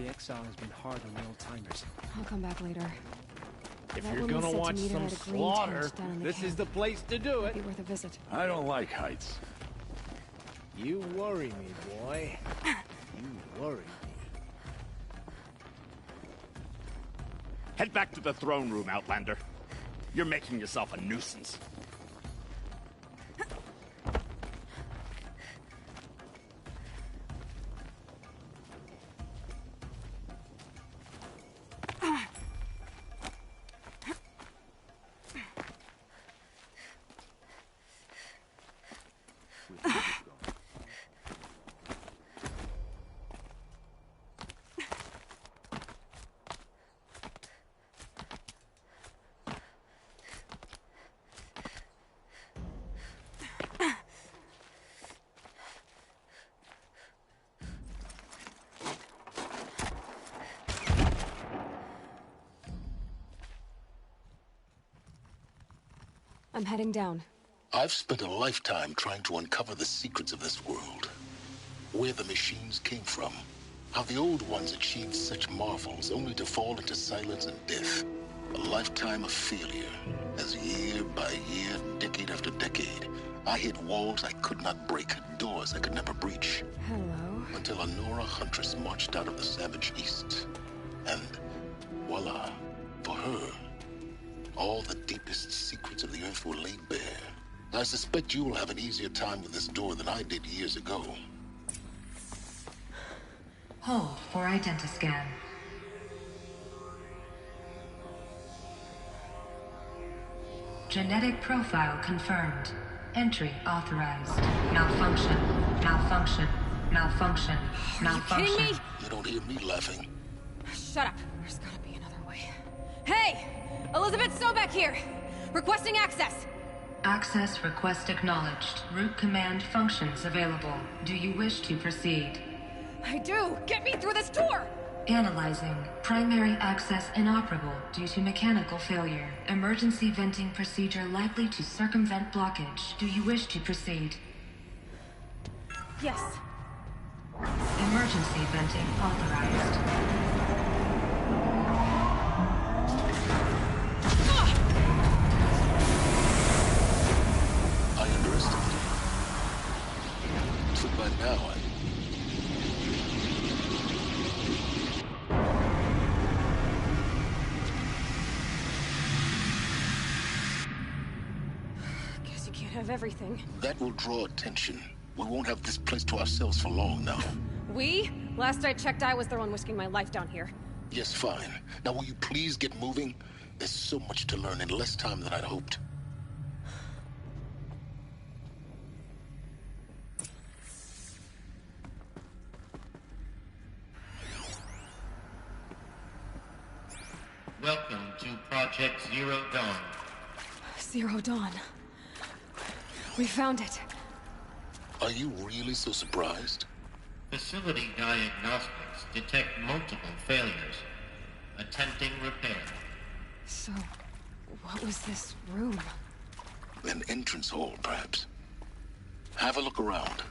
The exile has been hard on the old-timers. I'll come back later. If That you're woman gonna said to watch meet her some at a green slaughter, tent down in the this is camp. the place to do Might it. be worth a visit. I don't like heights. You worry me, boy. You worry me. Head back to the throne room, Outlander. You're making yourself a nuisance. I'm heading down. I've spent a lifetime trying to uncover the secrets of this world. Where the machines came from. How the old ones achieved such marvels only to fall into silence and death. A lifetime of failure. As year by year, decade after decade, I hit walls I could not break, doors I could never breach. Hello. Until a Nora huntress marched out of the savage east. And voila, for her, all the deepest secrets of the earth were laid bare. I suspect you will have an easier time with this door than I did years ago. Hold for identiscan. Genetic profile confirmed. Entry authorized. Malfunction. Malfunction. Malfunction. Malfunction. Are you kidding me? You don't hear me laughing. Shut up. There's gotta be another way. Hey! Elizabeth Sobeck here! Requesting access! Access request acknowledged. Root command functions available. Do you wish to proceed? I do! Get me through this door! Analyzing. Primary access inoperable due to mechanical failure. Emergency venting procedure likely to circumvent blockage. Do you wish to proceed? Yes. Emergency venting authorized. I underestimated. So by now, Guess you can't have everything. that will draw attention. We won't have this place to ourselves for long now. We? Last I checked, I was the one risking my life down here. Yes, fine. Now will you please get moving? There's so much to learn in less time than I'd hoped. Welcome to Project Zero Dawn. Zero Dawn. We found it. Are you really so surprised? Facility diagnostics detect multiple failures. Attempting repair. So, what was this room? An entrance hall, perhaps. Have a look around.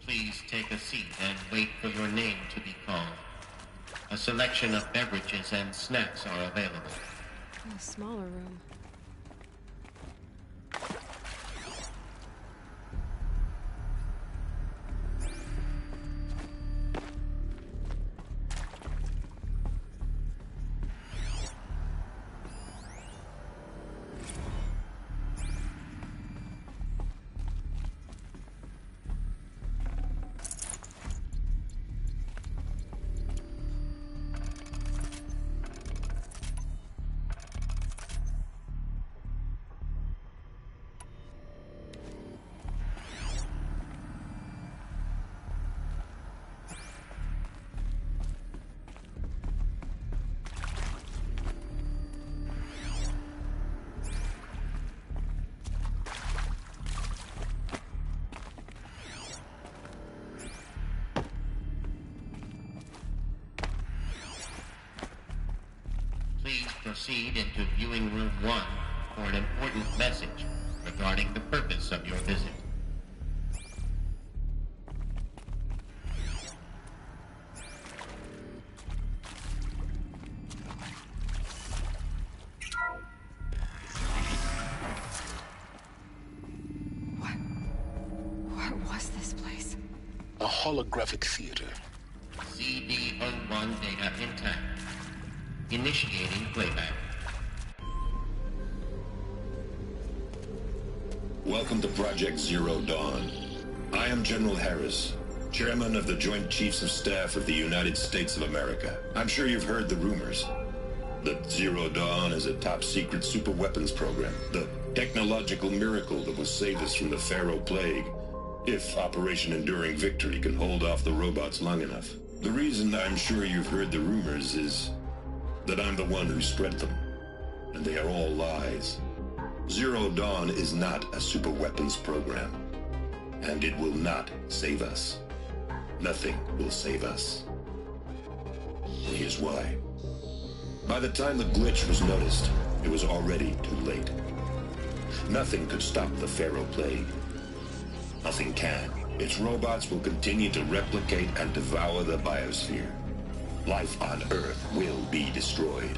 Please take a seat and wait for your name to be called. A selection of beverages and snacks are available. A smaller room. proceed into viewing room 1 for an important message regarding the purpose of your visit. What was this place? A holographic theater. CD01 data intact. Initiating playback. Welcome to Project Zero Dawn. I am General Harris, Chairman of the Joint Chiefs of Staff of the United States of America. I'm sure you've heard the rumors that Zero Dawn is a top-secret super-weapons program, the technological miracle that will save us from the Pharaoh Plague, if Operation Enduring Victory can hold off the robots long enough. The reason I'm sure you've heard the rumors is that I'm the one who spread them, and they are all lies. Zero Dawn is not a super-weapons program, and it will not save us. Nothing will save us. Here's why. By the time the glitch was noticed, it was already too late. Nothing could stop the Pharaoh Plague. Nothing can. Its robots will continue to replicate and devour the biosphere. Life on Earth will be destroyed.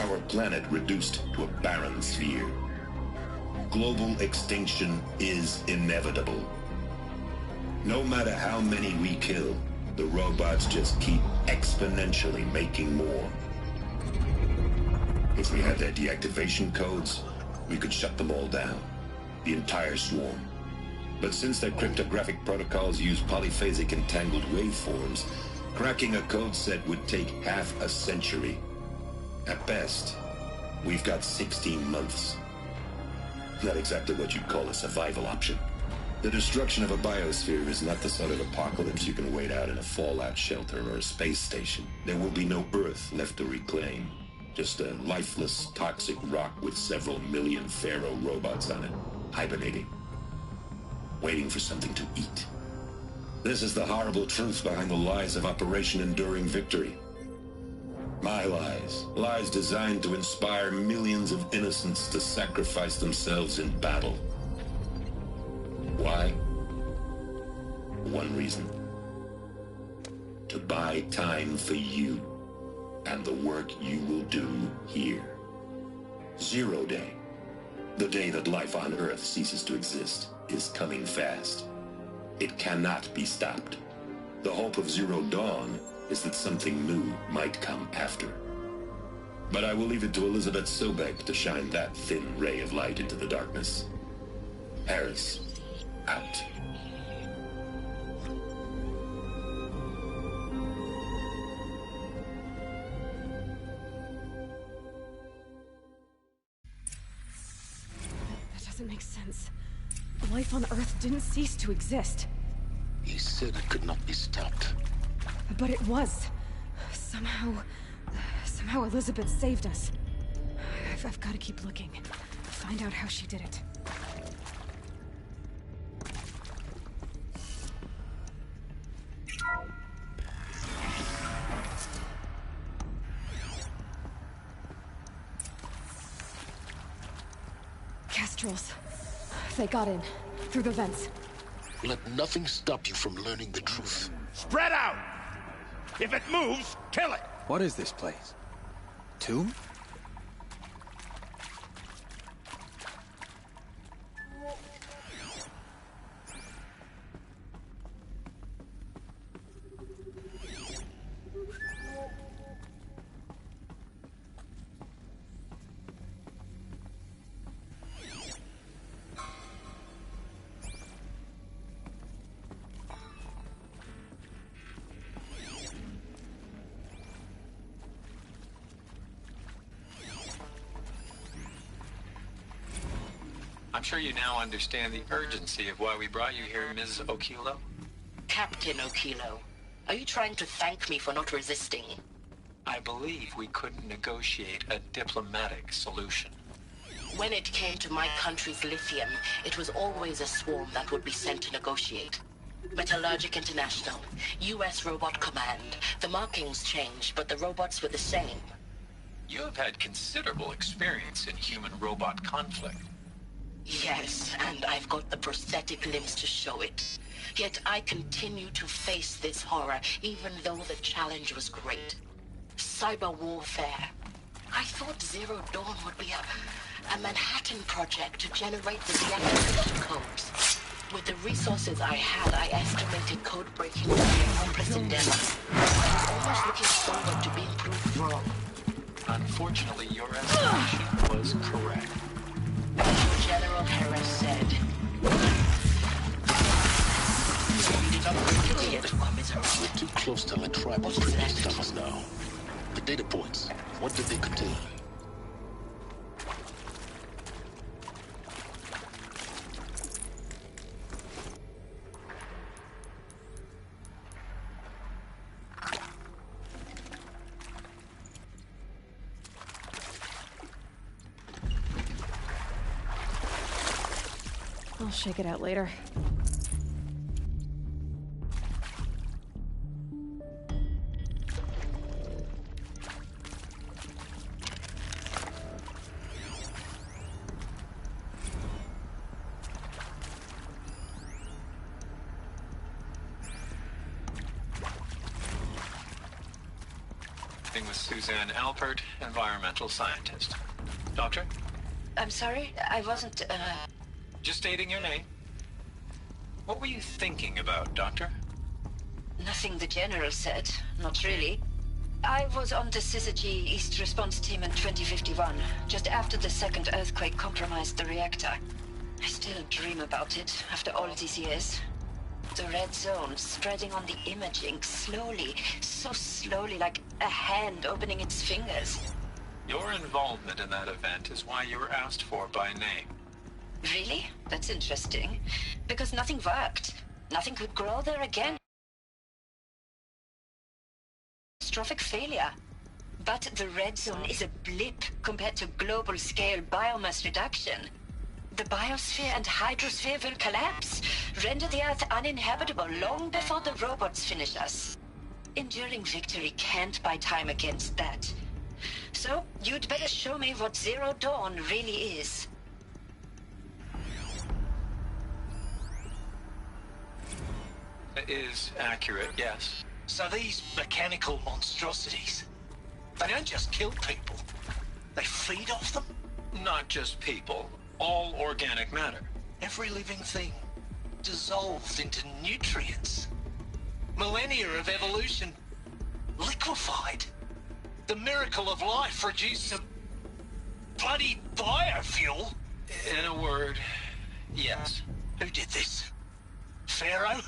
Our planet reduced to a barren sphere. Global extinction is inevitable. No matter how many we kill, the robots just keep exponentially making more. If we had their deactivation codes, we could shut them all down. The entire swarm. But since their cryptographic protocols use polyphasic entangled waveforms, cracking a code set would take half a century. At best, we've got 16 months. Not exactly what you'd call a survival option. The destruction of a biosphere is not the sort of apocalypse you can wait out in a fallout shelter or a space station. There will be no Earth left to reclaim. Just a lifeless, toxic rock with several million Pharaoh robots on it, hibernating. Waiting for something to eat. This is the horrible truth behind the lies of Operation Enduring Victory. My lies. Lies designed to inspire millions of innocents to sacrifice themselves in battle. Why? One reason. To buy time for you and the work you will do here. Zero Day. The day that life on Earth ceases to exist is coming fast. It cannot be stopped. The hope of Zero Dawn is that something new might come after. But I will leave it to Elizabeth Sobek to shine that thin ray of light into the darkness. Harris, out. That doesn't make sense. Life on Earth didn't cease to exist. He said it could not be stopped. But it was. Somehow Elizabeth saved us. I've got to keep looking. Find out how she did it. Kestrels. They got in. Through the vents. Let nothing stop you from learning the truth. Spread out! If it moves, kill it! What is this place? Tomb? I'm sure you now understand the urgency of why we brought you here, Ms. Okilo. Captain Okilo, are you trying to thank me for not resisting? I believe we couldn't negotiate a diplomatic solution. When it came to my country's lithium, it was always a swarm that would be sent to negotiate. Metallurgic International, U.S. Robot Command. The markings changed, but the robots were the same. You have had considerable experience in human-robot conflict. Yes, and I've got the prosthetic limbs to show it. Yet I continue to face this horror, even though the challenge was great. Cyber warfare. I thought Zero Dawn would be a Manhattan project to generate the deactivation codes. With the resources I had, I estimated code breaking would be a hopeless endeavor. I was almost looking forward to being proved wrong. Unfortunately, your estimation was correct. General Harris said. You did not bring me here to commiserate. We're too close to let tribals bring this to us now. The data points, what did they contain? I'll shake it out later. With Suzanne Alpert, environmental scientist. Doctor? I'm sorry, I wasn't, Just stating your name. What were you thinking about, Doctor? Nothing the General said. Not really. I was on the Syzygy East Response Team in 2051, just after the second earthquake compromised the reactor. I still dream about it, after all these years. The red zone spreading on the imaging, slowly, so slowly, like a hand opening its fingers. Your involvement in that event is why you were asked for by name. Really? That's interesting. Because nothing worked. Nothing could grow there again. Catastrophic failure. But the red zone is a blip compared to global-scale biomass reduction. The biosphere and hydrosphere will collapse, render the Earth uninhabitable long before the robots finish us. Enduring victory can't buy time against that. So, you'd better show me what Zero Dawn really is. It is accurate, yes. So these mechanical monstrosities, they don't just kill people, they feed off them? Not just people. All organic matter. Every living thing dissolved into nutrients. Millennia of evolution liquefied. The miracle of life reduced to bloody biofuel. In a word, yes. Who did this? Pharaoh?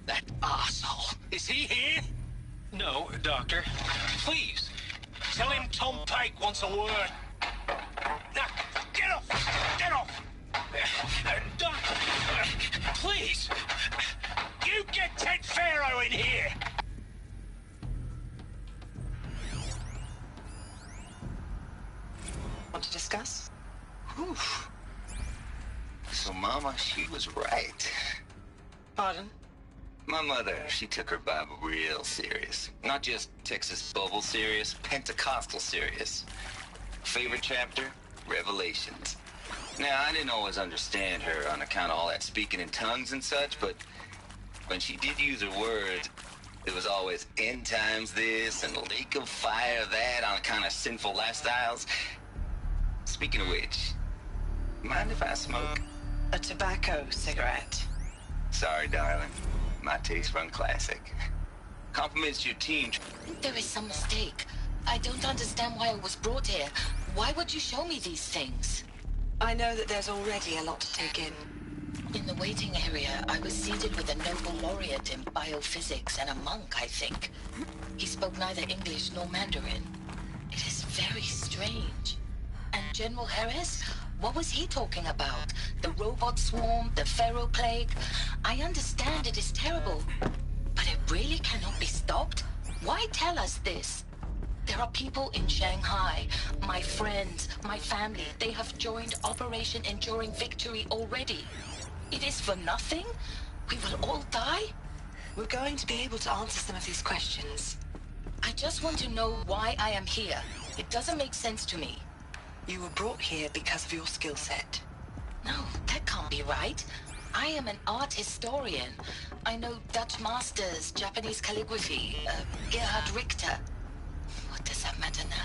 That arsehole. Is he here? No, Doctor. Please, tell him Tom Pake wants a word. Now, get off! Get off! Doctor, please! You get Ted Pharaoh in here! Want to discuss? Whew. So Mama, she was right. Pardon? My mother, she took her Bible real serious. Not just Texas Bubble serious, Pentecostal serious. Favorite chapter? Revelations. Now, I didn't always understand her on account of all that speaking in tongues and such, but when she did use her words, it was always end times this and lake of fire that on account of sinful lifestyles. Speaking of which, mind if I smoke? A tobacco cigarette. Sorry, darling. My taste run classic. Compliments to your team. There is some mistake. I don't understand why I was brought here. Why would you show me these things? I know that there's already a lot to take in. In the waiting area, I was seated with a Nobel laureate in biophysics and a monk, I think. He spoke neither English nor Mandarin. It is very strange. And General Harris? What was he talking about? The robot swarm, the Pharaoh plague? I understand it is terrible, but it really cannot be stopped? Why tell us this? There are people in Shanghai, my friends, my family. They have joined Operation Enduring Victory already. It is for nothing? We will all die? We're going to be able to answer some of these questions. I just want to know why I am here. It doesn't make sense to me. You were brought here because of your skill set. No, that can't be right. I am an art historian. I know Dutch masters, Japanese calligraphy, Gerhard Richter. What does that matter now?